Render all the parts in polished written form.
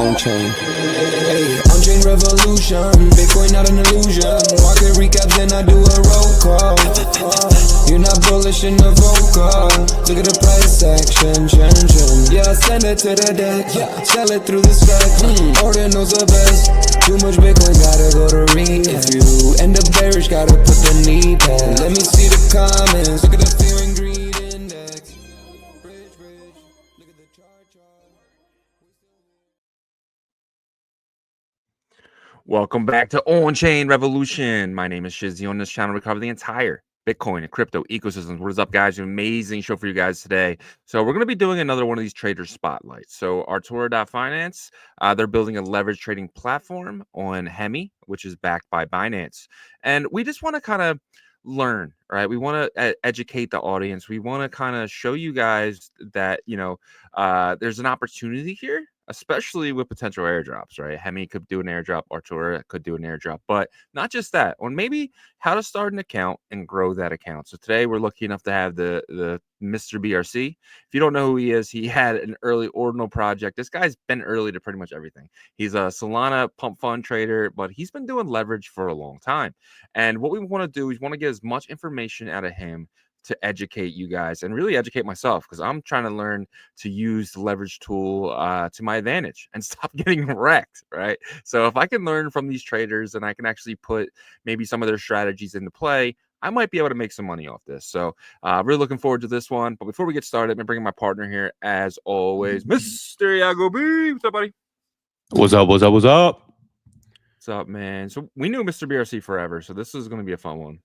on-chain. Hey, on-chain revolution, Bitcoin not an illusion. Market recaps and I do a roll call. You're not bullish in the vocal. Look at the price action, yeah, send it to the deck, sell it through the stack. Ordinal's the best. Too much Bitcoin, gotta go to read. If you end up bearish, gotta put the knee back. Let me see the comments. Look at the fear and greed index. Bridge, look at the chart. Welcome back to OnChain Revolution. My name is Shizzy. On this channel, we cover the entire Bitcoin and crypto ecosystems. What is up, guys? An amazing show for you guys today. So we're going to be doing another one of these trader spotlights. So Artura.finance, they're building a leverage trading platform on Hemi, which is backed by Binance. And we just want to kind of learn, right? We want to educate the audience. We want to kind of show you guys that, there's an opportunity here, especially with potential airdrops, right? Hemi could do an airdrop, Artura could do an airdrop, but not just that, on maybe how to start an account and grow that account. So today we're lucky enough to have the Mr.BRC. If you don't know who he is, he had an early Ordinal project. This guy's been early to pretty much everything. He's a Solana pump fund trader, but he's been doing leverage for a long time. And what we want to do is want to get as much information out of him to educate you guys and really educate myself, because I'm trying to learn to use the leverage tool to my advantage and stop getting wrecked, right? So if I can learn from these traders and I can actually put maybe some of their strategies into play, I might be able to make some money off this. So really looking forward to this one. But before we get started, I'm bringing my partner here, as always, Mr. Yagobi. What's up, buddy? What's up? What's up? What's up? What's up, man? So we knew Mr.BRC forever, so this is going to be a fun one.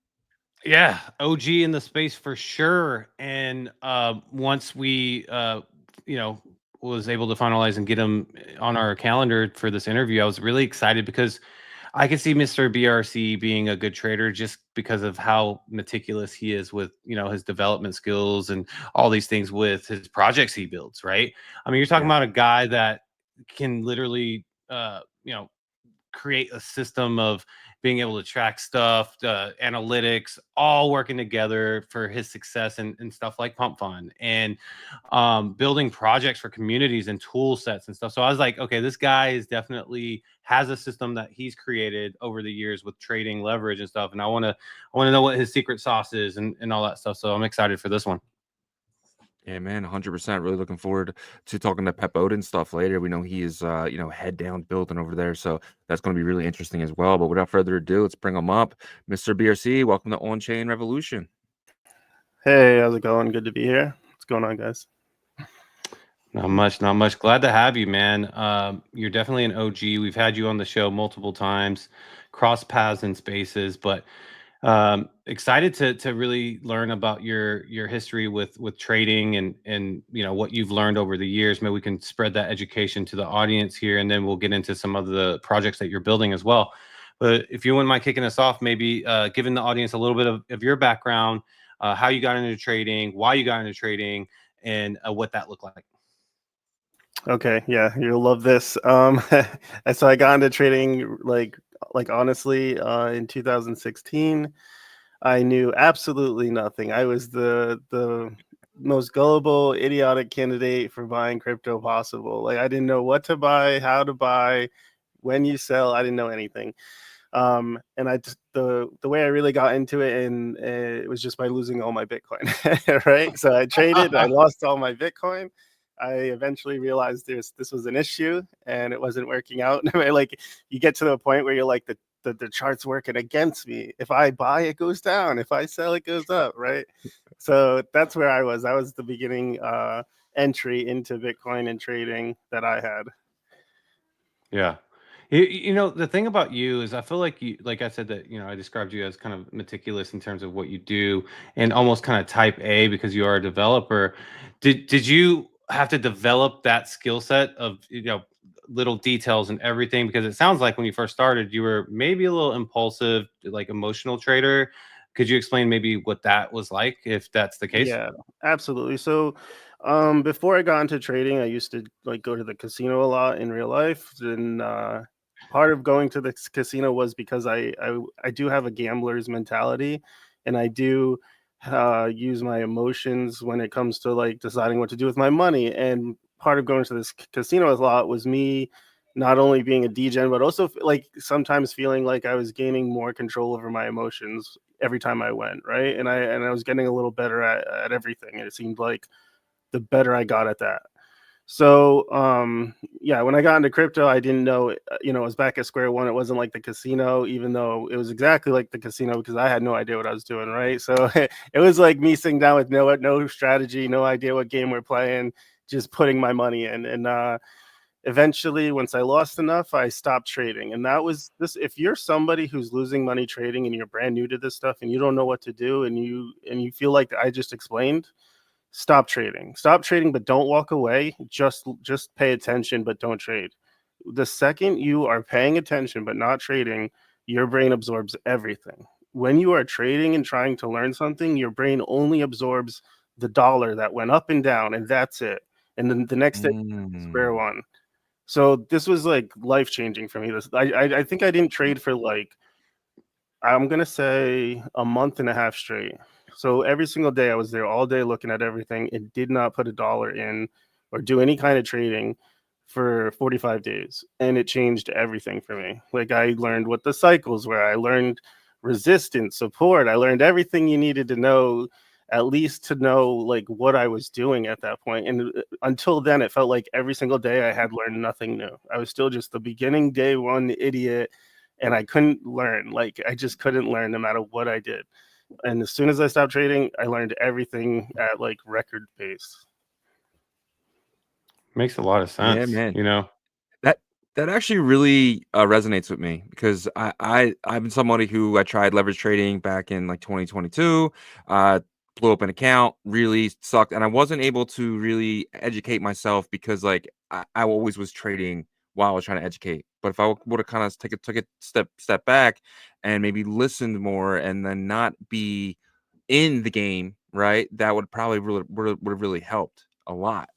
Yeah, OG in the space for sure. And once we, was able to finalize and get him on our calendar for this interview, I was really excited because I could see Mr.BRC being a good trader just because of how meticulous he is with, his development skills and all these things with his projects he builds, right? I mean, you're talking about a guy that can literally, create a system of being able to track stuff, analytics, all working together for his success and stuff like Pump Fund and building projects for communities and tool sets and stuff. So I was like, okay, this guy is definitely has a system that he's created over the years with trading leverage and stuff. And I want to know what his secret sauce is and all that stuff. So I'm excited for this one. Yeah, man, 100%. Really looking forward to talking to Pepodins stuff later. We know he is, head down building over there. So that's going to be really interesting as well. But without further ado, let's bring him up. Mr.BRC, welcome to OnChain Revolution. Hey, how's it going? Good to be here. What's going on, guys? Not much. Glad to have you, man. You're definitely an OG. We've had you on the show multiple times, cross paths in spaces, but excited to really learn about your history with trading and what you've learned over the years. Maybe we can spread that education to the audience here, and then we'll get into some of the projects that you're building as well. But if you wouldn't mind kicking us off, maybe giving the audience a little bit of your background, how you got into trading, why you got into trading, and what that looked like. Okay, yeah, you'll love this. So I got into trading like honestly in 2016. I knew absolutely nothing. I was the most gullible, idiotic candidate for buying crypto possible. Like I didn't know what to buy, how to buy, when you sell. I didn't know anything. And I just the way I really got into it, and it was just by losing all my Bitcoin, right? So I traded, I lost all my Bitcoin. I eventually realized this was an issue and it wasn't working out. Like you get to the point where you're like the chart's working against me. If I buy, it goes down. If I sell, it goes up, right? So that's where I was. That was the beginning entry into Bitcoin and trading that I had. Yeah. The thing about you is I feel like you, like I said, that, I described you as kind of meticulous in terms of what you do and almost kind of type A because you are a developer. Did you have to develop that skill set of, little details and everything? Because it sounds like when you first started, you were maybe a little impulsive, like emotional trader. Could you explain maybe what that was like, if that's the case? Yeah, absolutely. So before I got into trading, I used to like go to the casino a lot in real life. And part of going to the casino was because I do have a gambler's mentality, and I do use my emotions when it comes to like deciding what to do with my money. And part of going to this casino a lot was me not only being a degen, but also like sometimes feeling like I was gaining more control over my emotions every time I went, right? And I was getting a little better at everything. And it seemed like the better I got at that. So yeah, when I got into crypto, I didn't know, you know, it was back at square one. It wasn't like the casino, even though it was exactly like the casino because I had no idea what I was doing, right? So it was like me sitting down with no strategy, no idea what game we're playing, just putting my money in. And eventually, once I lost enough, I stopped trading. And that was this. If you're somebody who's losing money trading and you're brand new to this stuff and you don't know what to do and you feel like I just explained, stop trading, but don't walk away. Just pay attention, but don't trade. The second you are paying attention but not trading, your brain absorbs everything. When you are trading and trying to learn something, your brain only absorbs the dollar that went up and down, and that's it. And then the next day, square one. So this was like life changing for me. I think I didn't trade for like, I'm gonna say, a month and a half straight. So every single day I was there all day looking at everything. It did not put a dollar in or do any kind of trading for 45 days. And it changed everything for me. Like I learned what the cycles were. I learned resistance, support. I learned everything you needed to know, at least to know like what I was doing at that point. And until then, it felt like every single day I had learned nothing new. I was still just the beginning day one idiot, and I couldn't learn. Like I just couldn't learn no matter what I did. And as soon as I stopped trading, I learned everything at like record pace. Makes a lot of Yeah, sense. man. You know, That actually really resonates with me because I'm somebody who I tried leverage trading back in like 2022. Blew up an account, really sucked, and I wasn't able to really educate myself because like I always was trading while I was trying to educate. But if I would have kind of took a step back and maybe listened more and then not be in the game, right, that would probably would have really helped a lot.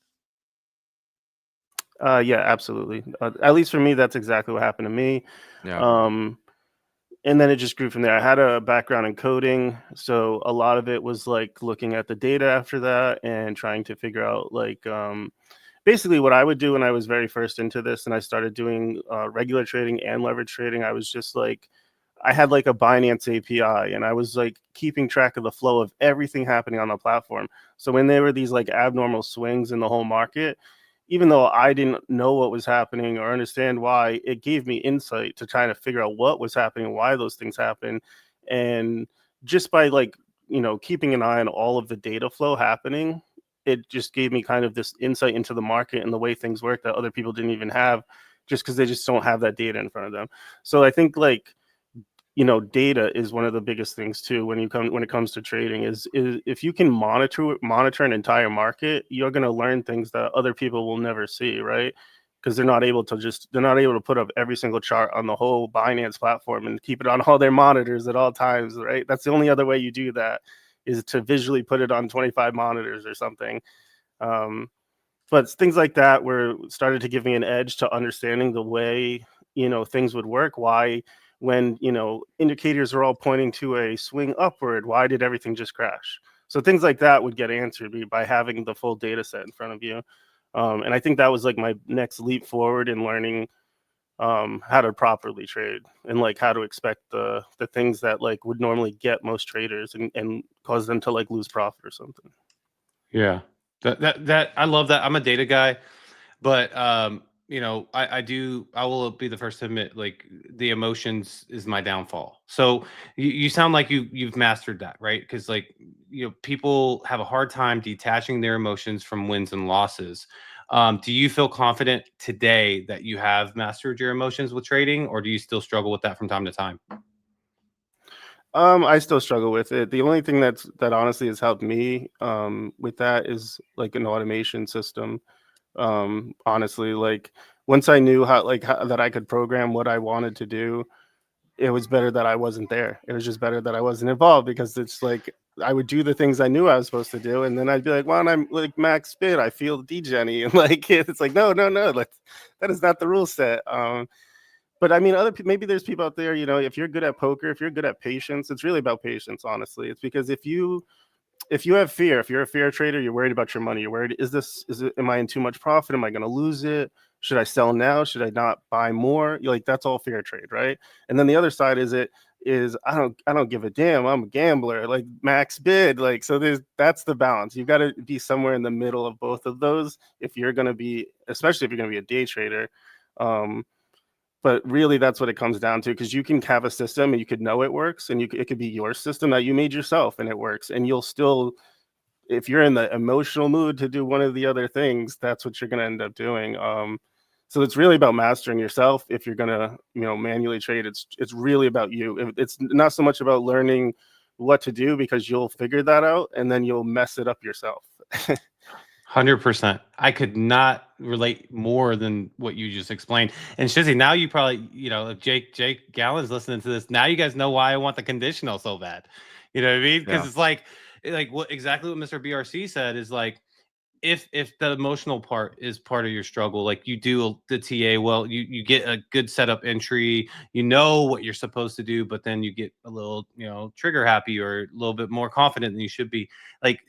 Yeah, absolutely. At least for me, that's exactly what happened to me. Yeah. Um, and then it just grew from there. I had a background in coding, so a lot of it was like looking at the data after that and trying to figure out like basically what I would do when I was very first into this and I started doing regular trading and leverage trading. I was just like, I had like a Binance API and I was like keeping track of the flow of everything happening on the platform. So when there were these like abnormal swings in the whole market, even though I didn't know what was happening or understand why, it gave me insight to try to figure out what was happening, why those things happen. And just by like, you know, keeping an eye on all of the data flow happening, it just gave me kind of this insight into the market and the way things work that other people didn't even have, just because they just don't have that data in front of them. So I think like, you know, data is one of the biggest things too when it comes to trading is if you can monitor an entire market, you're going to learn things that other people will never see, right? Because they're not able to put up every single chart on the whole Binance platform and keep it on all their monitors at all times, right? That's the only other way you do that, is to visually put it on 25 monitors or something. But things like that were started to give me an edge to understanding the way, you know, things would work. Why, when, you know, indicators are all pointing to a swing upward, why did everything just crash? So things like that would get answered by having the full data set in front of you. And I think that was like my next leap forward in learning how to properly trade and like how to expect the things that like would normally get most traders and cause them to like lose profit or something. yeah, that I love that. I'm a data guy, but you know, I will be the first to admit, like the emotions is my downfall. So you sound like you've mastered that, right? Because like, you know, people have a hard time detaching their emotions from wins and losses. Do you feel confident today that you have mastered your emotions with trading, or do you still struggle with that from time to time? I still struggle with it. The only thing that honestly has helped me with that is like an automation system. Honestly, like once I knew how that I could program what I wanted to do, it was better that I wasn't there. It was just better that I wasn't involved, because it's like I would do the things I knew I was supposed to do, and then I'd be like, "Well, I'm like max bid, I feel degenny," and like it's like, no, like that is not the rule set. But I mean, maybe there's people out there, you know, if you're good at poker, if you're good at patience, it's really about patience. Honestly, it's because if you have fear, if you're a fear trader, you're worried about your money. You're worried, am I in too much profit? Am I going to lose it? Should I sell now? Should I not buy more? You're like, that's all fair trade, right? And then the other side is I don't give a damn. I'm a gambler, like max bid. Like, so that's the balance. You've got to be somewhere in the middle of both of those if you're going to be, especially if you're going to be a day trader. But really, that's what it comes down to, because you can have a system and you could know it works, and it could be your system that you made yourself and it works, and you'll still, if you're in the emotional mood to do one of the other things, that's what you're going to end up doing. So it's really about mastering yourself. If you're going to, manually trade, it's really about you. It's not so much about learning what to do, because you'll figure that out and then you'll mess it up yourself. 100%. I could not relate more than what you just explained. And Shizzy, now you probably, if Jake Gallen's listening to this, now you guys know why I want the conditional so bad. You know what I mean? Because it's like what Mr.BRC said is like, if the emotional part is part of your struggle, like you do the TA well, you get a good setup entry, you know what you're supposed to do, but then you get a little, trigger happy or a little bit more confident than you should be. Like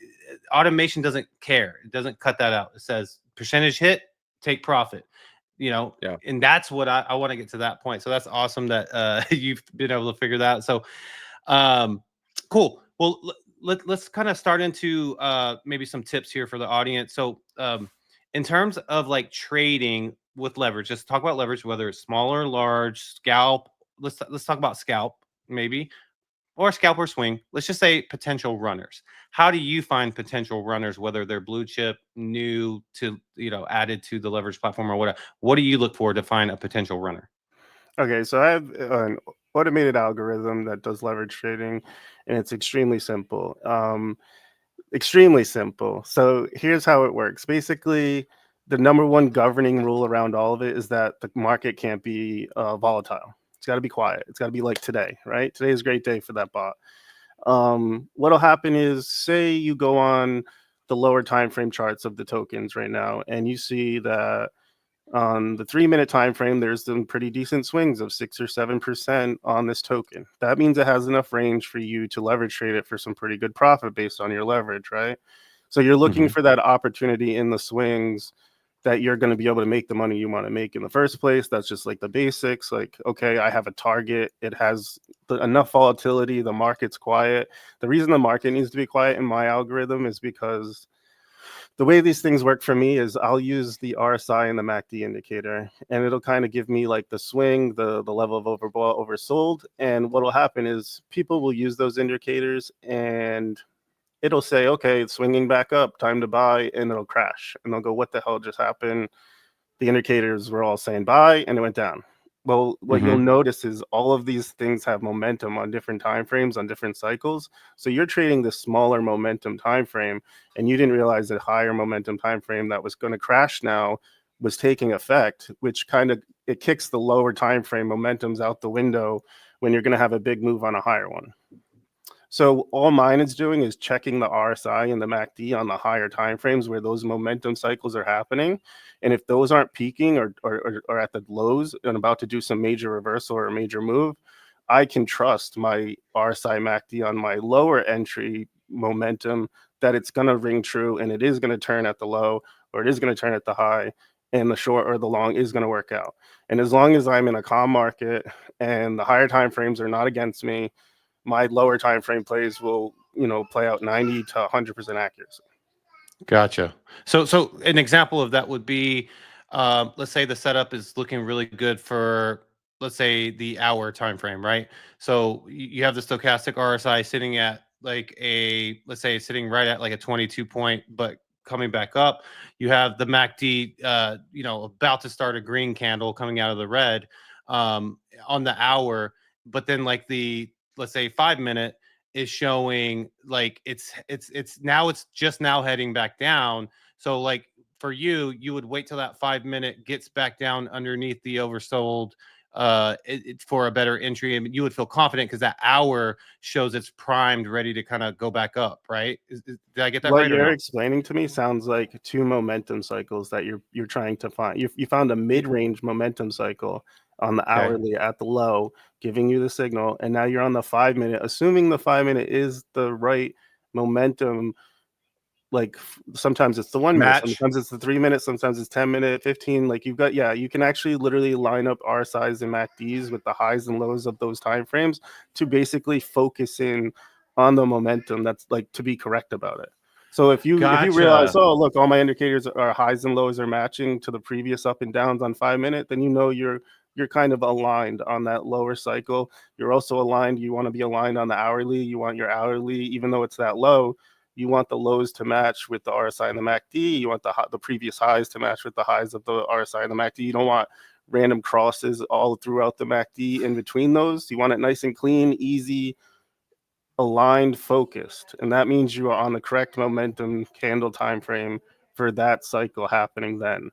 automation doesn't care. It doesn't cut that out. It says percentage hit, take profit. And that's what I want to get to that point. So that's awesome that you've been able to figure that out. So cool. Well, let's kind of start into maybe some tips here for the audience. So in terms of like trading with leverage, just talk about leverage, whether it's small or large, scalp. Let's talk about scalp maybe, or scalp or swing. Let's just say potential runners. How do you find potential runners, whether they're blue chip, new to, added to the leverage platform or whatever? What do you look for to find a potential runner? Okay, so I have an automated algorithm that does leverage trading, and it's extremely simple. Extremely simple. So here's how it works. Basically, the number one governing rule around all of it is that the market can't be volatile. It's got to be quiet. It's got to be like today, right? Today is a great day for that bot. What'll happen is, say you go on the lower time frame charts of the tokens right now, and you see that on the 3-minute time frame, there's some pretty decent swings of 6 or 7% on this token. That means it has enough range for you to leverage trade it for some pretty good profit based on your leverage, right? So you're looking for that opportunity in the swings that you're going to be able to make the money you want to make in the first place. That's just like the basics. Like, okay, I have a target. It has enough volatility. The market's quiet. The reason the market needs to be quiet in my algorithm is because the way these things work for me is I'll use the RSI and the MACD indicator, and it'll kind of give me like the swing, the level of overbought, oversold. And what will happen is people will use those indicators and it'll say, okay, it's swinging back up, time to buy, and it'll crash. And they'll go, what the hell just happened? The indicators were all saying buy, and it went down. Well, what you'll notice is all of these things have momentum on different time frames, on different cycles. So you're trading the smaller momentum time frame, and you didn't realize that higher momentum time frame that was going to crash now was taking effect, which kind of it kicks the lower time frame momentums out the window when you're going to have a big move on a higher one. So all mine is doing is checking the RSI and the MACD on the higher time frames where those momentum cycles are happening. And if those aren't peaking or at the lows and about to do some major reversal or a major move, I can trust my RSI MACD on my lower entry momentum that it's going to ring true and it is going to turn at the low or it is going to turn at the high, and the short or the long is going to work out. And as long as I'm in a calm market and the higher time frames are not against me, my lower time frame plays will, play out 90 to 100% accuracy. Gotcha. So an example of that would be, let's say the setup is looking really good for, let's say, the hour time frame, right? So you have the stochastic RSI sitting at like let's say it's sitting right at like a 22 point, but coming back up. You have the MACD, about to start a green candle coming out of the red on the hour, but then like let's say 5-minute is showing like it's just now heading back down. So like for you would wait till that 5-minute gets back down underneath the oversold for a better entry, and you would feel confident because that hour shows it's primed, ready to kind of go back up, right? Did I get that right? What you're explaining to me sounds like two momentum cycles that you're trying to find. You found a mid-range momentum cycle on the hourly at the low, giving you the signal, and now you're on the 5-minute, assuming the 5-minute is the right momentum like sometimes it's the 1 minute, Match. sometimes it's the 3 minutes, sometimes it's 10 minute, 15. Like you've got, you can actually literally line up RSIs and MACDs with the highs and lows of those time frames to basically focus in on the momentum that's like to be correct about it. So if you realize, Gotcha. oh look, all my indicators are highs and lows are matching to the previous up and downs on 5 minute, then you know you're kind of aligned on that lower cycle. You're also aligned. You want to be aligned on the hourly. You want your hourly, even though it's that low, you want the lows to match with the RSI and the MACD. You want the previous highs to match with the highs of the RSI and the MACD. You don't want random crosses all throughout the MACD in between those. You want it nice and clean, easy, aligned, focused. And that means you are on the correct momentum candle time frame for that cycle happening then.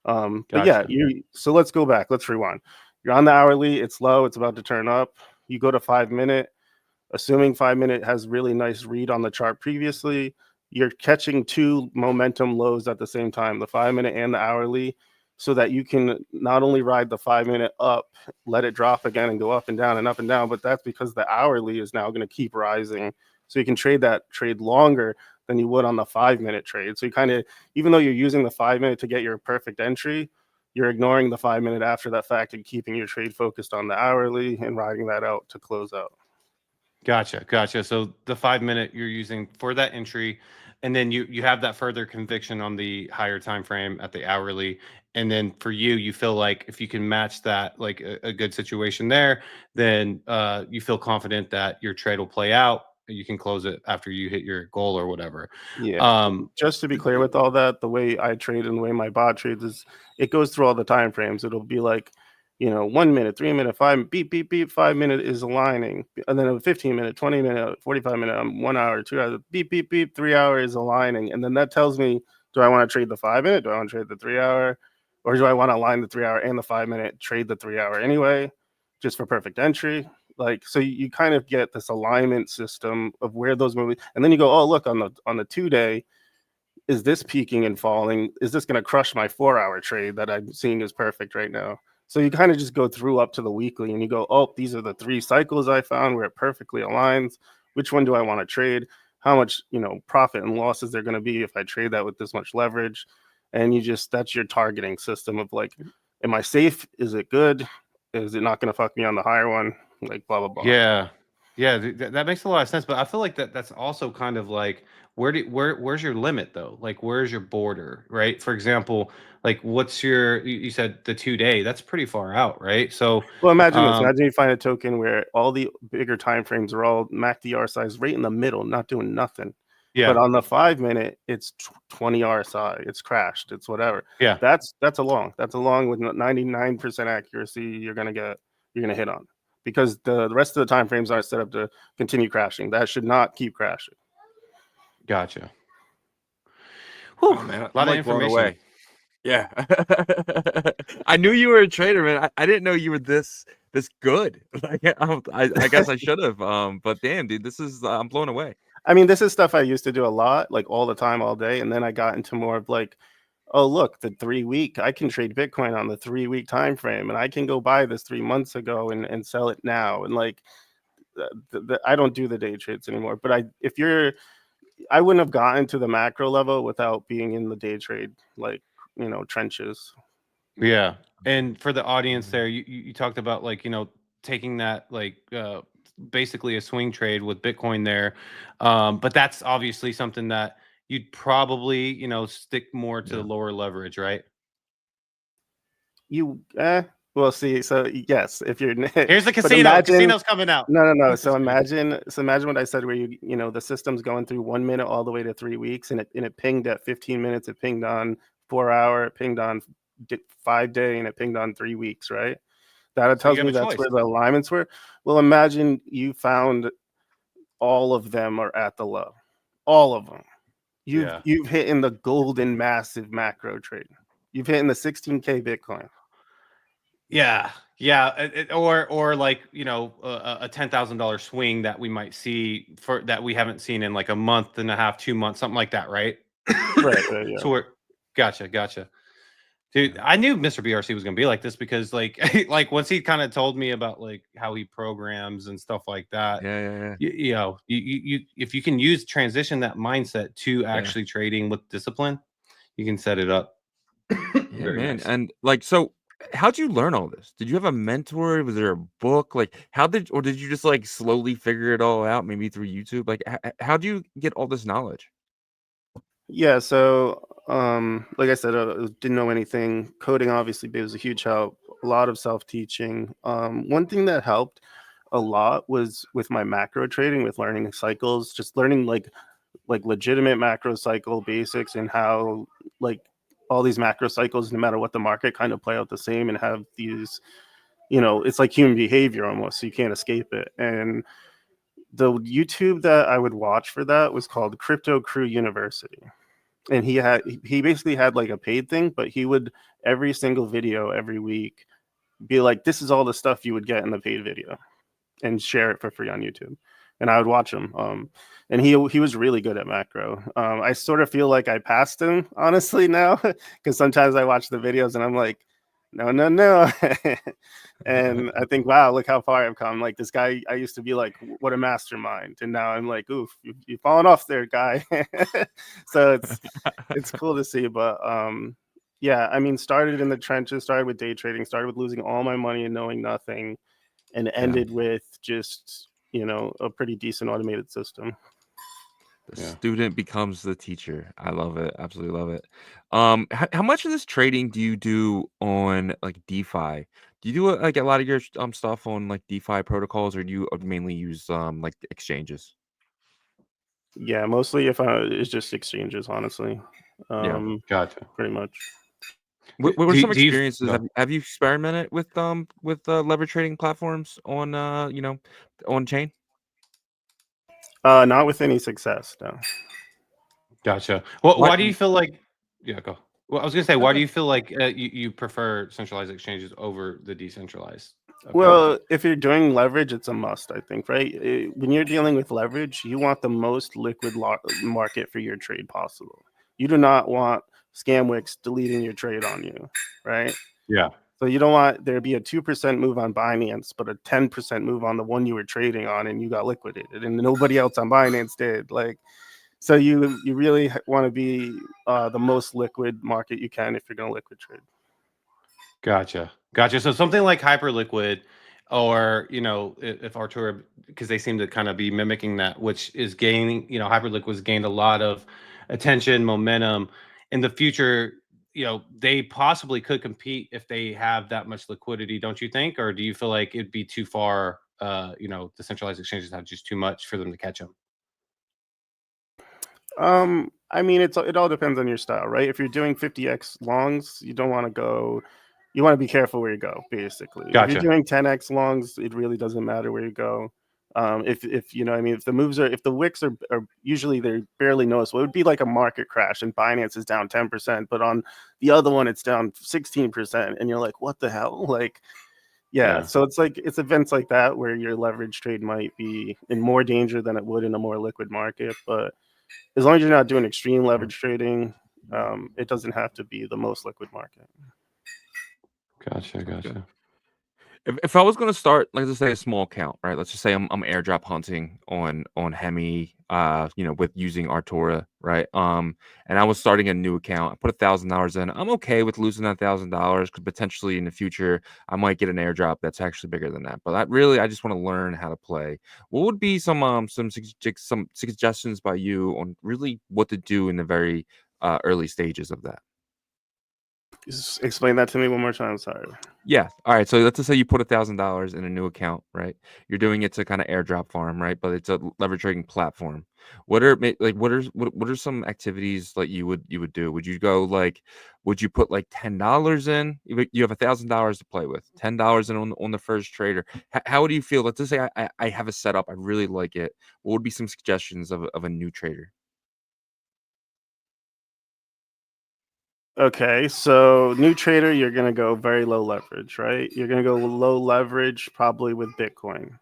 But yeah, Gotcha. so let's go back. Let's rewind. You're on the hourly, it's low, it's about to turn up. You go to 5 minute, assuming 5 minute has really nice read on the chart previously, you're catching two momentum lows at the same time, the 5 minute and the hourly, so that you can not only ride the 5 minute up, let it drop again and go up and down, but that's because the hourly is now going to keep rising. So you can trade longer than you would on the 5 minute trade. So you kind of, even though you're using the 5 minute to get your perfect entry, you're ignoring the 5 minute after that fact and keeping your trade focused on the hourly and riding that out to close out. Gotcha. So the 5 minute you're using for that entry, and then you have that further conviction on the higher time frame at the hourly. And then for you feel like if you can match that, like a good situation there, then you feel confident that your trade will play out. You can close it after you hit your goal or whatever. Yeah. Just to be clear with all that, the way I trade and the way my bot trades is it goes through all the time frames. It'll be like, 1 minute, 3 minute, 5 beep, beep, beep, 5 minute is aligning. And then a 15 minute, 20 minute, 45 minute, 1 hour, 2 hours, beep, beep, beep, 3 hours is aligning. And then that tells me, do I want to trade the 5 minute? Do I want to trade the 3 hour? Or do I want to align the 3 hour and the 5 minute, trade the 3 hour anyway, just for perfect entry? Like, so you kind of get this alignment system of where those movies, and then you go, oh, look, on the 2 day, is this peaking and falling? Is this going to crush my 4 hour trade that I'm seeing is perfect right now? So you kind of just go through up to the weekly and you go, oh, these are the 3 cycles I found where it perfectly aligns. Which one do I want to trade? How much, profit and losses they're going to be if I trade that with this much leverage? And that's your targeting system of like, am I safe? Is it good? Is it not going to fuck me on the higher one? Like blah, blah, blah. Yeah, that makes a lot of sense. But I feel like that's also kind of like where's your limit though? Like where's your border, right? For example, like what's you said the 2 day, that's pretty far out, right? So well, imagine this. Imagine you find a token where all the bigger time frames are all MACD RSIs right in the middle, not doing nothing. yeah, But on the 5 minute, it's 20 RSI. It's crashed. It's whatever. yeah, That's a long with 99% accuracy. You're gonna hit on, because the rest of the time frames aren't set up to continue crashing. That should not keep crashing. gotcha. Oh, Whew, man, a lot I'm of like blown information. away. Yeah. I knew you were a trader, man. I didn't know you were this good. Like, I guess I should have. But damn, dude, this is I'm blown away. I mean, this is stuff I used to do a lot, like all the time, all day, and then I got into more of like, oh look, the 3 week, I can trade Bitcoin on the 3 week time frame, and I can go buy this 3 months ago and sell it now, and like, I don't do the day trades anymore. But I wouldn't have gotten to the macro level without being in the day trade, like, trenches. Yeah. And for the audience there, you talked about like, taking that like basically a swing trade with Bitcoin there. But that's obviously something that you'd probably, stick more to the lower leverage, right? Well, see, so yes, if you're Here's the but casino. Casino's coming out. no. So imagine what I said, where the system's going through 1 minute all the way to 3 weeks, and it pinged at 15 minutes, it pinged on 4 hour, it pinged on 5 day, and it pinged on 3 weeks, right? That tells me that's where the alignments were. Well, imagine you found all of them are at the low, all of them. You've hit in the golden massive macro trade. You've hit in the 16K Bitcoin. Yeah. Or like, a $10,000 swing that we might see that we haven't seen in like a month and a half, 2 months, something like that, right? Right. Yeah. So gotcha. Dude, I knew Mr.BRC was gonna be like this because like like once he kind of told me about like how he programs and stuff like that. Yeah. You know, you if you can transition that mindset to actually trading with discipline, you can set it up. Yeah, Very man. nice. And like, so how'd you learn all this? Did you have a mentor? Was there a book? Like, or did you just like slowly figure it all out, maybe through YouTube? Like, how'd you get all this knowledge? Yeah, so like I said, didn't know anything. Coding obviously was a huge help. A lot of self-teaching. One thing that helped a lot was with my macro trading, with learning cycles, just learning like legitimate macro cycle basics and how like all these macro cycles, no matter what the market, kind of play out the same and have these, it's like human behavior almost, so you can't escape it. And the YouTube that I would watch for that was called Crypto Crew University. And he basically had like a paid thing, but he would every single video every week be like, this is all the stuff you would get in the paid video, and share it for free on YouTube. And I would watch him. And he was really good at macro. I sort of feel like I passed him, honestly, now, because sometimes I watch the videos and I'm like, no. And I think, wow, look how far I've come. Like this guy, I used to be like, what a mastermind. And now I'm like, oof, you've fallen off there, guy. So it's cool to see. But yeah, I mean, started in the trenches, started with day trading, started with losing all my money and knowing nothing, and ended with just, a pretty decent automated system. The student becomes the teacher. I love it. Absolutely love it. How much of this trading do you do on like DeFi? Do you do like a lot of your stuff on like DeFi protocols, or do you mainly use like exchanges? Yeah, mostly it's just exchanges, honestly. Yeah. Gotcha. Pretty much. What were some Do you experiences? go. Have you experimented with leverage trading platforms on on chain? Not with any success, no. Gotcha. Well, What? why do you feel like? Yeah, go. Well, I was gonna say, why do you feel like you prefer centralized exchanges over the decentralized? Well, if you're doing leverage, it's a must, I think, right? When you're dealing with leverage, you want the most liquid market for your trade possible. You do not want scamwicks deleting your trade on you, right? Yeah. So you don't want there to be a 2% move on Binance, but a 10% move on the one you were trading on, and you got liquidated, and nobody else on Binance did. Like, so you really want to be the most liquid market you can if you're going to liquid trade. Gotcha. So something like Hyperliquid, or if Artura, because they seem to kind of be mimicking that, which is gaining. Hyperliquid's gained a lot of attention, momentum. In the future, they possibly could compete if they have that much liquidity, don't you think? Or do you feel like it'd be too far? The centralized exchanges have just too much for them to catch them. I mean, it all depends on your style, right? If you're doing 50x longs, you don't want to go. You want to be careful where you go, basically. If you're Gotcha. doing 10x longs, it really doesn't matter where you go. If you know, what I mean, if the wicks are usually they're barely noticeable. It would be like a market crash, and Binance is down 10%, but on the other one it's down 16%, and you're like, what the hell? Like, yeah. So it's events like that where your leverage trade might be in more danger than it would in a more liquid market, but as long as you're not doing extreme leverage trading, it doesn't have to be the most liquid market. Gotcha. If I was going to start, like, let's say a small account, right? Let's just say I'm airdrop hunting on Hemi, with using Artura, right? And I was starting a new account. I put $1,000 in. I'm okay with losing that $1,000 because potentially in the future I might get an airdrop that's actually bigger than that. But I just want to learn how to play. What would be some suggestions by you on really what to do in the very early stages of that? Just explain that to me one more time. Sorry. Yeah. All right. So let's just say you put $1,000 in a new account, right? You're doing it to kind of airdrop farm, right? But it's a leverage trading platform. What are some activities like you would do? Would you go like, would you put like $10 in? You have $1,000 to play with, $10 in on the first trader. How do you feel? Let's just say I have a setup. I really like it. What would be some suggestions of a new trader? Okay, so new trader, you're gonna go very low leverage, right? You're gonna go low leverage, probably with Bitcoin.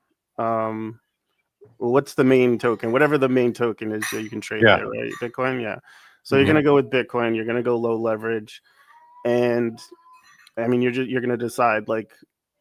What's the main token? Whatever the main token is that you can trade there, right? Bitcoin, yeah. So you're gonna go with Bitcoin. You're gonna go low leverage, And I mean, you're going to decide, like,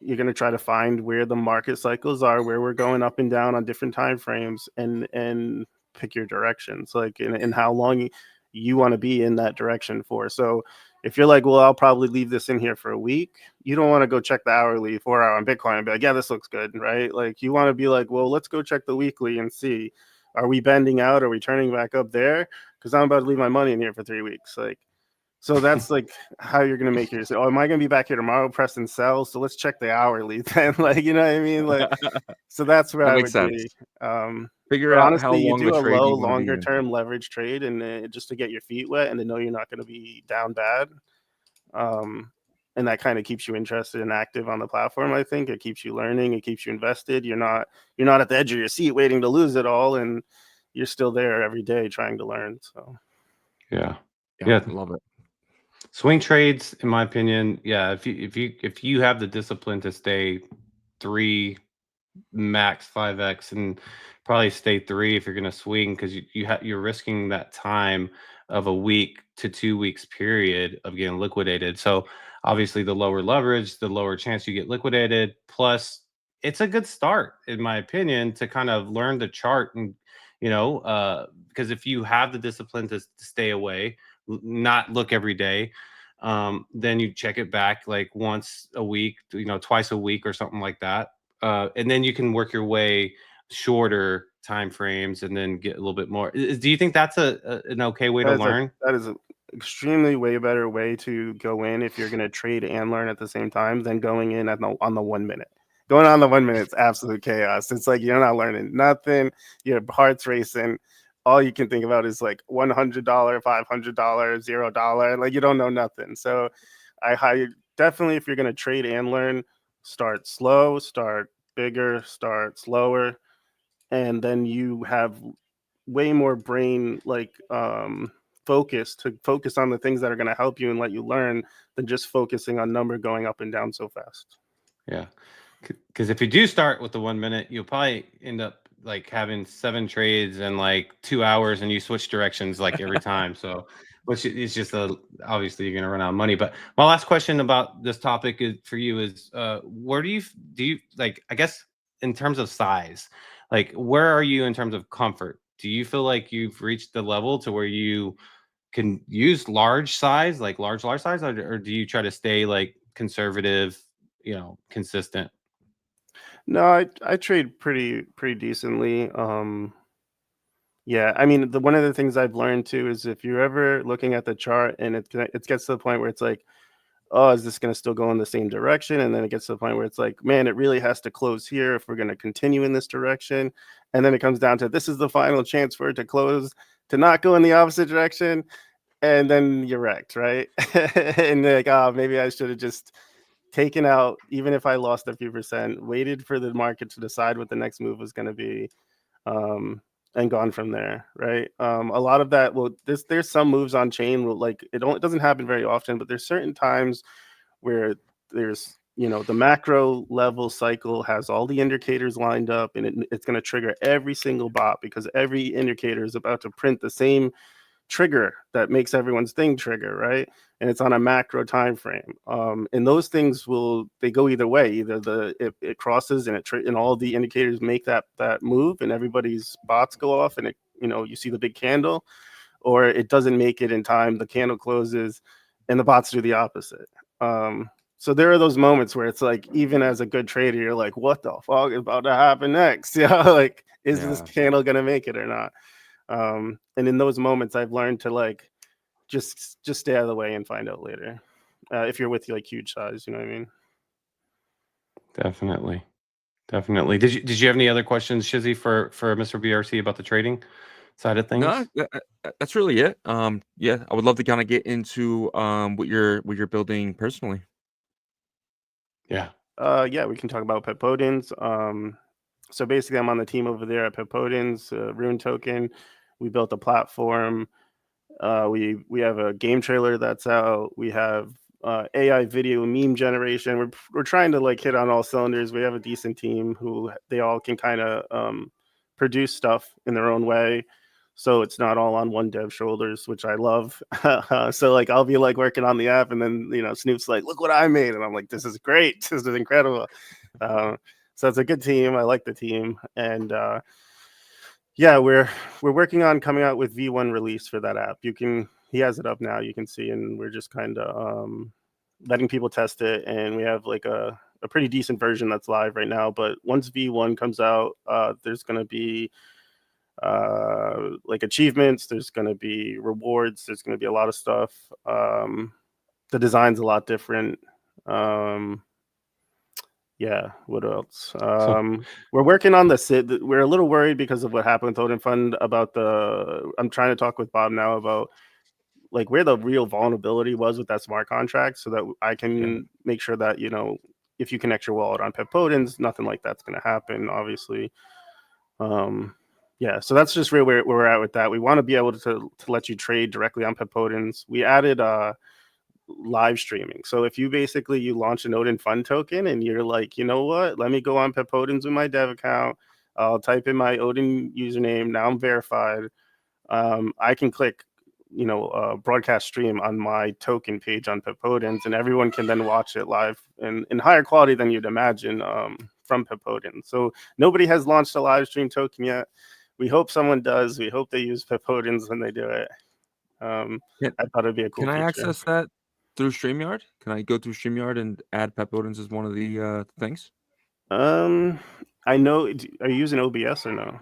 you're going to try to find where the market cycles are, where we're going up and down on different time frames, and pick your directions, like, and how long you want to be in that direction for. So if you're like, well, I'll probably leave this in here for a week, you don't want to go check the hourly 4 hour on Bitcoin and be like, yeah, this looks good, right? Like, you want to be like, well, let's go check the weekly and see, are we bending out? Are we turning back up there? Because I'm about to leave my money in here for 3 weeks. Like, so that's like how you're gonna make yours. Oh, am I gonna be back here tomorrow, press and sell? So let's check the hourly then. Like, you know what I mean? Like, so that's where That I makes would sense. be. Figure But out how honestly, you long of a do a trade low, you want to be longer in. term leverage trade, and just to get your feet wet and to know you're not going to be down bad. And that kind of keeps you interested and active on the platform. I think it keeps you learning, it keeps you invested. You're not at the edge of your seat waiting to lose it all, and you're still there every day trying to learn. So Yeah. Yeah, love it. Swing trades, in my opinion, yeah. If you have the discipline to stay 3, max 5x, and probably stay 3 if you're going to swing, because you're risking that time of a week to 2 weeks period of getting liquidated. So obviously, the lower leverage, the lower chance you get liquidated. Plus, it's a good start, in my opinion, to kind of learn the chart, and because if you have the discipline to stay away, not look every day, then you check it back like once a week, twice a week or something like that. And then you can work your way shorter time frames and then get a little bit more. Do you think that's an okay way to learn? That is an extremely way better way to go in if you're going to trade and learn at the same time than going in on the 1 minute. Going on the 1 minute is absolute chaos. It's like you're not learning nothing. Your heart's racing. All you can think about is like $100, $500, $0. Like, you don't know nothing. So I definitely, if you're going to trade and learn, start slow, start bigger, start slower, and then you have way more brain focus to focus on the things that are going to help you and let you learn than just focusing on number going up and down so fast. Yeah, because if you do start with the 1 minute, you'll probably end up like having 7 trades in like 2 hours, and you switch directions like every time. So, which is just obviously you're going to run out of money. But my last question about this topic is for you is, where do you like? I guess in terms of size, like where are you in terms of comfort? Do you feel like you've reached the level to where you can use large size, like large size, or do you try to stay like conservative, consistent? No, I trade pretty decently. Yeah, I mean, one of the things I've learned too is if you're ever looking at the chart and it gets to the point where it's like, oh, is this going to still go in the same direction? And then it gets to the point where it's like, man, it really has to close here if we're going to continue in this direction. And then it comes down to, this is the final chance for it to close, to not go in the opposite direction. And then you're wrecked, right? And you're like, oh, maybe I should have just taken out, even if I lost a few percent, waited for the market to decide what the next move was going to be. And gone from there, right? A lot of that, well, there's some moves on chain, like it doesn't happen very often, but there's certain times where there's the macro level cycle has all the indicators lined up, and it's going to trigger every single bot because every indicator is about to print the same trigger that makes everyone's thing trigger, right? And it's on a macro time frame. And those things they go either way. Either it crosses and and all the indicators make that move, and everybody's bots go off, and you see the big candle, or it doesn't make it in time. The candle closes, and the bots do the opposite. So there are those moments where it's like, even as a good trader, you're like, what the fuck is about to happen next? Like, is this candle gonna make it or not? And in those moments, I've learned to like just stay out of the way and find out later. If you're with like huge size, you know what I mean? Definitely. Did you have any other questions, Shizzy, for Mr.BRC about the trading side of things? No, that's really it. Yeah, I would love to kind of get into what you're building personally. Yeah. Yeah, we can talk about Pepodins. So basically, I'm on the team over there at Pepodins, Rune Token. We built a platform. We have a game trailer that's out. We have AI video meme generation. We're trying to like hit on all cylinders. We have a decent team who they all can kind of produce stuff in their own way. so it's not all on one dev shoulders, which I love. So like I'll be like working on the app, and then Snoop's like, "Look what I made," and I'm like, "This is great. This is incredible." So it's a good team. I like the team, and yeah, we're working on coming out with V1 release for that app. He has it up now, you can see, and we're just kind of letting people test it, and we have like a pretty decent version that's live right now. But once V1 comes out, there's going to be like achievements, there's going to be rewards, there's going to be a lot of stuff. The design's a lot different. Yeah, what else? We're working on the SID. We're a little worried because of what happened with Odin Fund about I'm trying to talk with Bob now about like where the real vulnerability was with that smart contract, so that I can make sure that, if you connect your wallet on Pepodins, nothing like that's going to happen, obviously. Yeah, so that's just where we're at with that. We want to be able to let you trade directly on Pepodins. We added live streaming. So if you launch an Odin Fund token and you're like, you know what, let me go on Pepodins with my dev account, I'll type in my Odin username, now I'm verified, I can click broadcast stream on my token page on Pepodins, and everyone can then watch it live in higher quality than you'd imagine from Pepodins. So nobody has launched a live stream token yet. We hope someone does. We hope they use Pepodins when they do it. I thought it'd be a cool Can I feature. access that through StreamYard? Can I go through StreamYard and add Pepodins as one of the things? I know. Are you using OBS or no?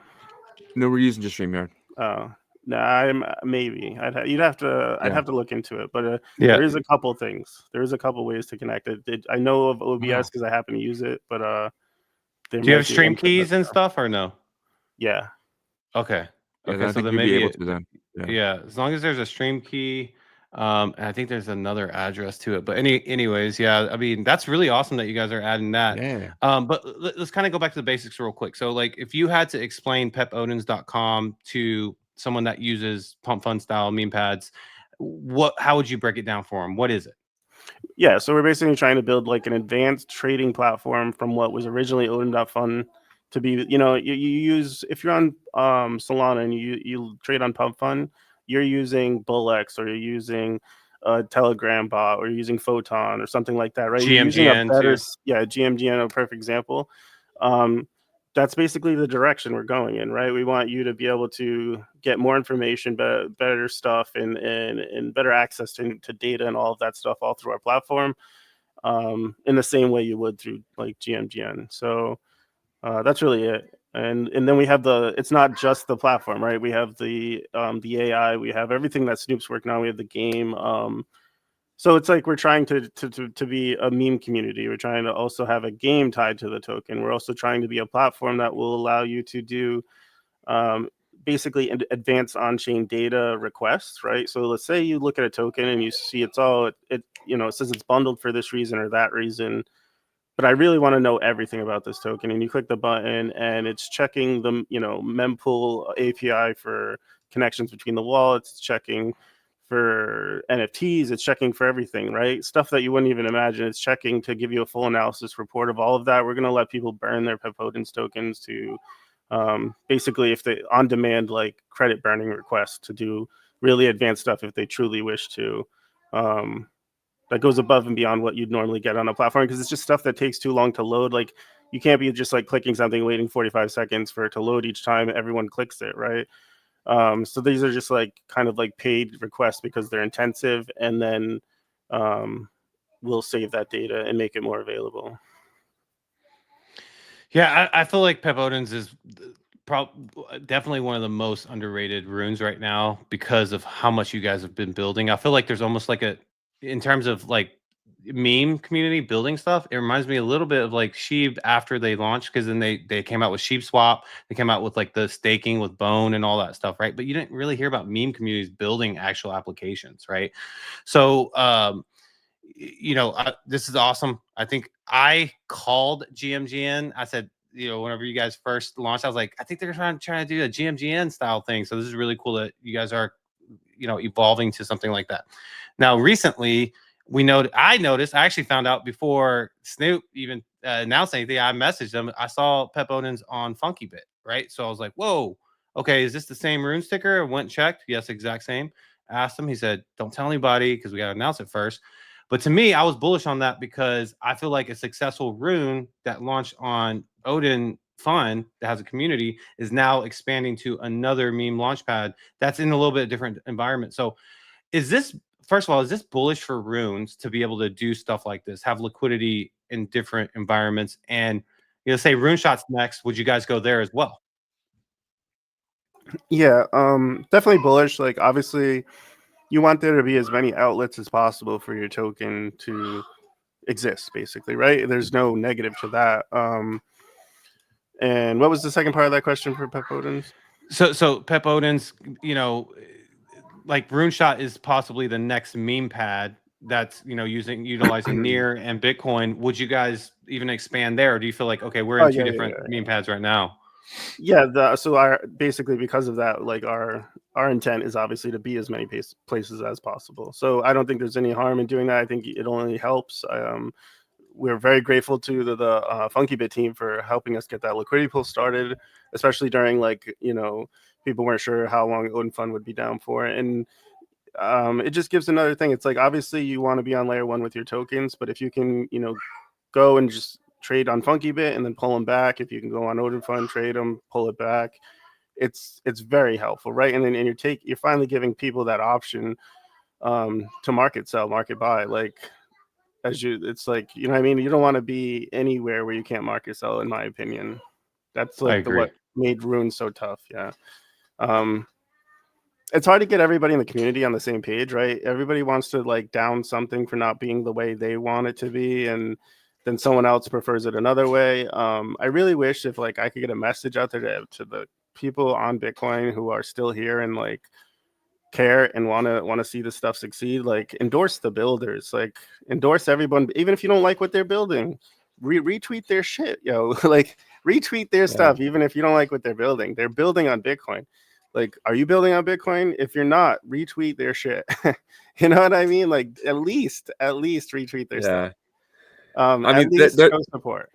No, we're using just StreamYard. Oh, no, I'm maybe. I'd have to look into it, but Yeah. there is a couple things. There is a couple ways to connect it. I know of OBS because I happen to use it, but do you have stream keys and stuff or no? Yeah. Okay. Yeah, Okay. I So think then we'd be maybe able to then. yeah, as long as there's a stream key, and I think there's another address to it. But anyways, yeah, I mean that's really awesome that you guys are adding that. Yeah. But let's kind of go back to the basics real quick. So like, if you had to explain pepodins.com to someone that uses pump fund style meme pads, how would you break it down for them? What is it? Yeah, so we're basically trying to build like an advanced trading platform from what was originally Odin.fun to be, you use, if you're on Solana and you trade on Pump Fund, you're using BullX, or you're using a Telegram bot, or you're using Photon or something like that, right? You're using a better, GMGN, a perfect example. That's basically the direction we're going in, right? We want you to be able to get more information, better stuff, and better access to data and all of that stuff all through our platform, in the same way you would through like GMGN. So that's really it. And then we have it's not just the platform, right? We have the AI, we have everything that Snoop's working on, we have the game. So it's like we're trying to be a meme community. We're trying to also have a game tied to the token. We're also trying to be a platform that will allow you to do basically advanced on-chain data requests, right? So let's say you look at a token and you see it says it's bundled for this reason or that reason, but I really want to know everything about this token. And you click the button and it's checking the mempool API for connections between the wallets, it's checking for NFTs, it's checking for everything, right? Stuff that you wouldn't even imagine. It's checking to give you a full analysis report of all of that. We're going to let people burn their Pepodins tokens to basically, if they on demand, like credit burning requests to do really advanced stuff if they truly wish to. That goes above and beyond what you'd normally get on a platform, because it's just stuff that takes too long to load. Like you can't be just like clicking something, waiting 45 seconds for it to load each time everyone clicks it, right? So these are just like kind of like paid requests because they're intensive, and then we'll save that data and make it more available. Yeah, I feel like Pepodins is definitely one of the most underrated runes right now because of how much you guys have been building. I feel like there's almost like in terms of like meme community building stuff, it reminds me a little bit of like Sheeb after they launched, because then they came out with Sheep Swap, they came out with like the staking with Bone and all that stuff, right? But you didn't really hear about meme communities building actual applications, right? So this is awesome. I think I called GMGN. I said, whenever you guys first launched, I was like, I think they're trying to do a GMGN style thing. So this is really cool that you guys are, evolving to something like that. Now, recently, I actually found out before Snoop even announced anything. I messaged them. I saw Pepodins on FunkyBit, right? So I was like, whoa, okay, is this the same rune sticker? Went checked. Yes, exact same. Asked him. He said, don't tell anybody because we got to announce it first. But to me, I was bullish on that because I feel like a successful rune that launched on Odin Fun that has a community is now expanding to another meme launchpad that's in a little bit different environment. So is this, first of all, is this bullish for runes to be able to do stuff like this, have liquidity in different environments? And say Rune Shot's next, would you guys go there as well? Yeah, definitely bullish. Like, obviously, you want there to be as many outlets as possible for your token to exist, basically, right? There's no negative to that. And what was the second part of that question for Pepodins? So Pepodins, like Rune Shot is possibly the next meme pad that's utilizing Near and Bitcoin. Would you guys even expand there, or do you feel like, okay, we're in two different meme pads right now? Yeah, so our basically, because of that, like our intent is obviously to be as many places as possible. So I don't think there's any harm in doing that. I think it only helps. We're very grateful to the FunkyBit team for helping us get that liquidity pool started, especially during people weren't sure how long Odin Fund would be down for. And it just gives another thing. It's like, obviously you want to be on layer 1 with your tokens, but if you can, go and just trade on FunkyBit and then pull them back, if you can go on Odin Fund, trade them, pull it back, it's very helpful, right? And then you're finally giving people that option to market sell, market buy. Like, it's like, you know what I mean? You don't want to be anywhere where you can't market sell, in my opinion. That's like what made Rune so tough. Yeah. It's hard to get everybody in the community on the same page, right? Everybody wants to like down something for not being the way they want it to be, and then someone else prefers it another way. I really wish if like I could get a message out there to the people on Bitcoin who are still here and like care and want to see this stuff succeed. Like, endorse the builders, like endorse everyone, even if you don't like what they're building. Retweet their shit, like retweet their stuff, even if you don't like what they're building. They're building on Bitcoin. Like, are you building on Bitcoin? If you're not, retweet their shit. You know what I mean? Like, at least retweet their stuff. I mean, at least show support.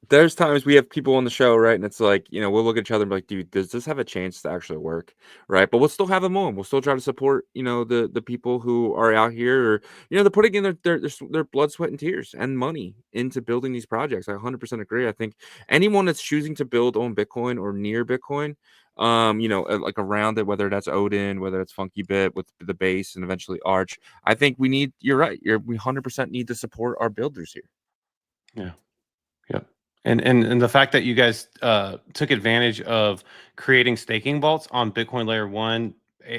There's times we have people on the show, right? And it's like, we'll look at each other and be like, dude, does this have a chance to actually work? Right. But we'll still have them on. We'll still try to support, the people who are out here, or, they're putting in their blood, sweat, and tears and money into building these projects. I 100% agree. I think anyone that's choosing to build on Bitcoin or near Bitcoin, like around it, whether that's Odin, whether it's FunkyBit with the base and eventually Arch, I think you're right. We 100% need to support our builders here. Yeah. Yep. And the fact that you guys took advantage of creating staking vaults on Bitcoin layer 1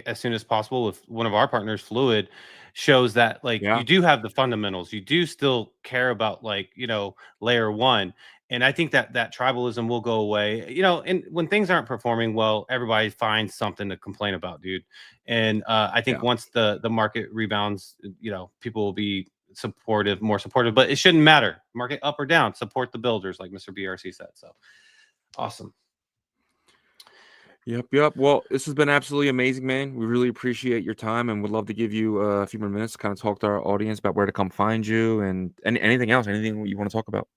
as soon as possible with one of our partners, Fluid, shows that you do have the fundamentals. You do still care about layer 1. And I think that tribalism will go away. And when things aren't performing well, everybody finds something to complain about, dude. And I think once the market rebounds, people will be more supportive, but it shouldn't matter, market up or down, support the builders, like Mr.BRC said. So awesome. Yep. Well, this has been absolutely amazing, man. We really appreciate your time, and would love to give you a few more minutes to kind of talk to our audience about where to come find you and anything else, anything you want to talk about.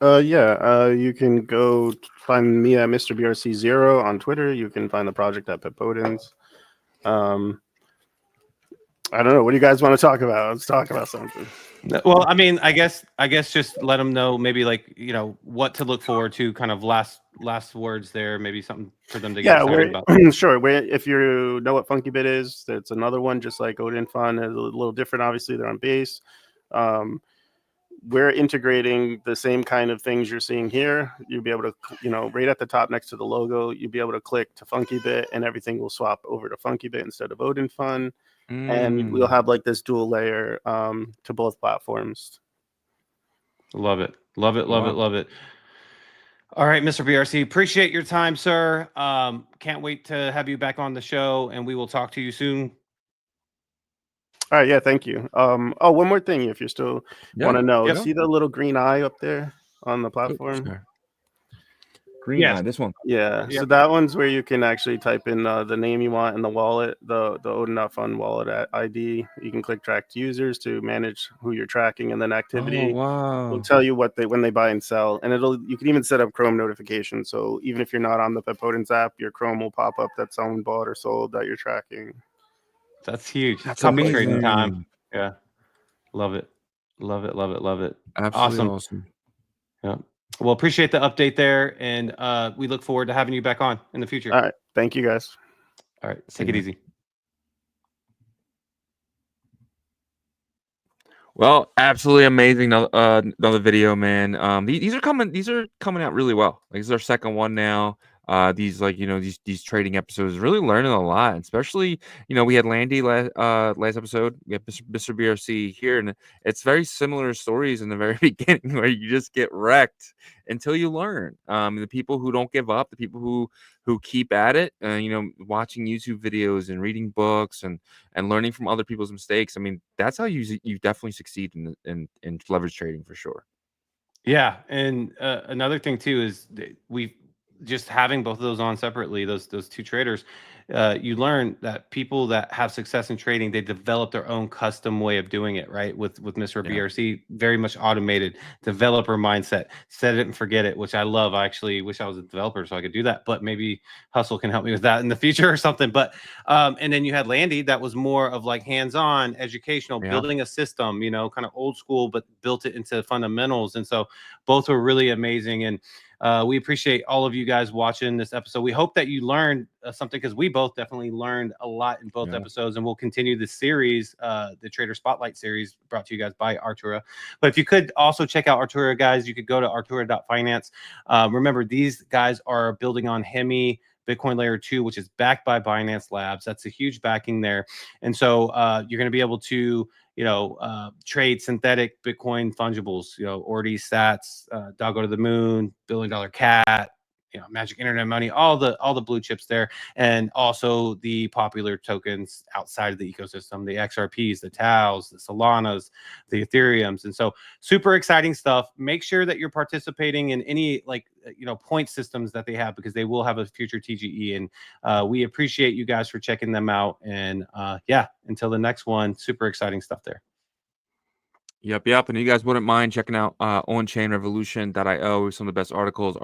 You can go find me at Mr.BRC0 on Twitter. You can find the project at Pepodins. I don't know. What do you guys want to talk about? Let's talk about something. Well, I mean, I guess just let them know maybe what to look forward to, kind of last words there, maybe something for them to get excited about. Sure. If you know what FunkyBit is, it's another one just like Odin Fun. It's a little different. Obviously, they're on base. We're integrating the same kind of things you're seeing here. You'll be able to, right at the top next to the logo, you'll be able to click to FunkyBit and everything will swap over to FunkyBit instead of Odin Fun. And we'll have like this dual layer to both platforms. Love it. Love it. All right, Mr.BRC, appreciate your time, sir. Can't wait to have you back on the show, and we will talk to you soon. All right, yeah, thank you. One more thing, if you still want to know, see the little green eye up there on the platform? Sure. Green Yes. eye, this one. Yeah, Yep. so that one's where you can actually type in the name you want in the wallet, the Ordinal Fund wallet ID. You can click tracked users to manage who you're tracking, and then activity Oh, wow. will tell you when they buy and sell. And you can even set up Chrome notifications. So even if you're not on the Pepodins app, your Chrome will pop up that someone bought or sold that you're tracking. That's huge. That's Top of trading time. amazing. Yeah. Love it. Love it. Love it. Love it. Absolutely awesome. Yeah. Well, appreciate the update there. And we look forward to having you back on in the future. All right. Thank you, guys. All right. See Take it ya. easy. Well, absolutely amazing. Another video, man. These are coming out really well. Like, this is our second one now. These these trading episodes, really learning a lot. Especially, we had Landy last episode. We had Mr.BRC here, and it's very similar stories in the very beginning where you just get wrecked until you learn. The people who don't give up, the people who keep at it, watching YouTube videos and reading books and learning from other people's mistakes. I mean, that's how you definitely succeed in leverage trading for sure. Yeah. And another thing too is we just having both of those on separately, those two traders, you learn that people that have success in trading, they develop their own custom way of doing it, right? With Mr. Yeah. BRC, very much automated developer mindset, set it and forget it, which I love. I actually wish I was a developer so I could do that, but maybe Hustle can help me with that in the future or something. But and then you had Landy, that was more of like hands-on, educational, Yeah. building a system, kind of old school, but built it into fundamentals. And so both were really amazing. And we appreciate all of you guys watching this episode. We hope that you learned something, because we both definitely learned a lot in both episodes, and we'll continue the series, the Trader Spotlight series, brought to you guys by Artura. But if you could also check out Artura, guys, you could go to artura.finance. Remember, these guys are building on Hemi Bitcoin Layer 2, which is backed by Binance Labs. That's a huge backing there. And so you're going to be able to trade synthetic Bitcoin fungibles, Ordi, Sats, Doggo to the Moon, $1 Billion Cat, Magic Internet Money, all the blue chips there, and also the popular tokens outside of the ecosystem, the XRPs, the TAOs, the Solanas, the Ethereums. And so super exciting stuff. Make sure that you're participating in any point systems that they have, because they will have a future TGE. And we appreciate you guys for checking them out. And until the next one, super exciting stuff there. Yep. And you guys wouldn't mind checking out onchainrevolution.io. Some of the best articles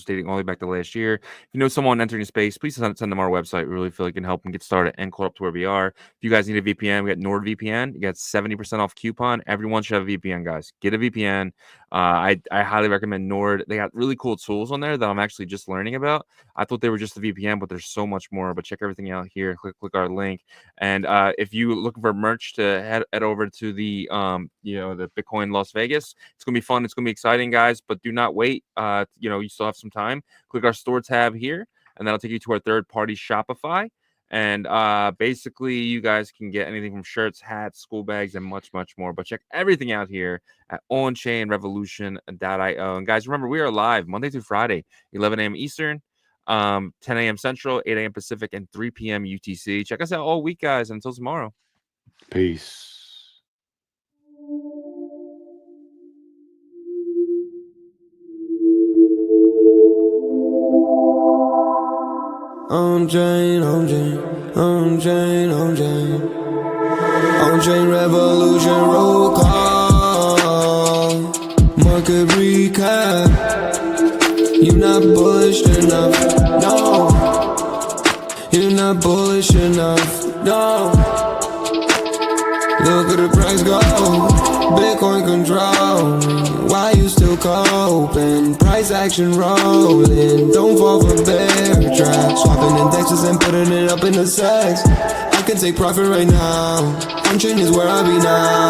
dating all the way back to last year. If you know someone entering the space, please send them our website. We really feel like it can help them get started and caught up to where we are. If you guys need a VPN, we got NordVPN. You got 70% off coupon. Everyone should have a VPN, guys. Get a VPN. I highly recommend Nord. They got really cool tools on there that I'm actually just learning about. I thought they were just a VPN, but there's so much more. But check everything out here. Click our link. And if you're looking for merch, to head over to the the Bitcoin Las Vegas. It's gonna be fun. It's gonna be exciting, guys. But do not wait. You still have some time. Click our store tab here, and that'll take you to our third-party Shopify. And basically, you guys can get anything from shirts, hats, school bags, and much, much more. But check everything out here at onchainrevolution.io. And guys, remember, we are live Monday through Friday, 11 a.m. Eastern, 10 a.m. Central, 8 a.m. Pacific, and 3 p.m. UTC. Check us out all week, guys. Until tomorrow. Peace. OnChain Revolution roll call. Market recap. You're not bullish enough. No. You're not bullish enough. No. Look at the price go. Bitcoin control. Why you still coping? Price action rolling. Don't fall for bear trap. Swapping indexes and putting it up in the sex. I can take profit right now. OnChain is where I be now.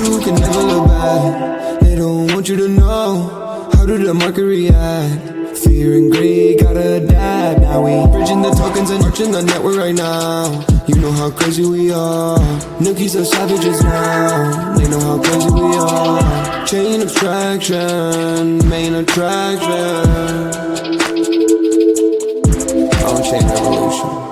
You can never look back. They don't want you to know. How did the market react? Fear and greed gotta adapt. Now we bridging the tokens and marching the network right now. You know how crazy we are. Nookies are savages now. They know how crazy we are. Chain abstraction, main attraction. OnChain Revolution.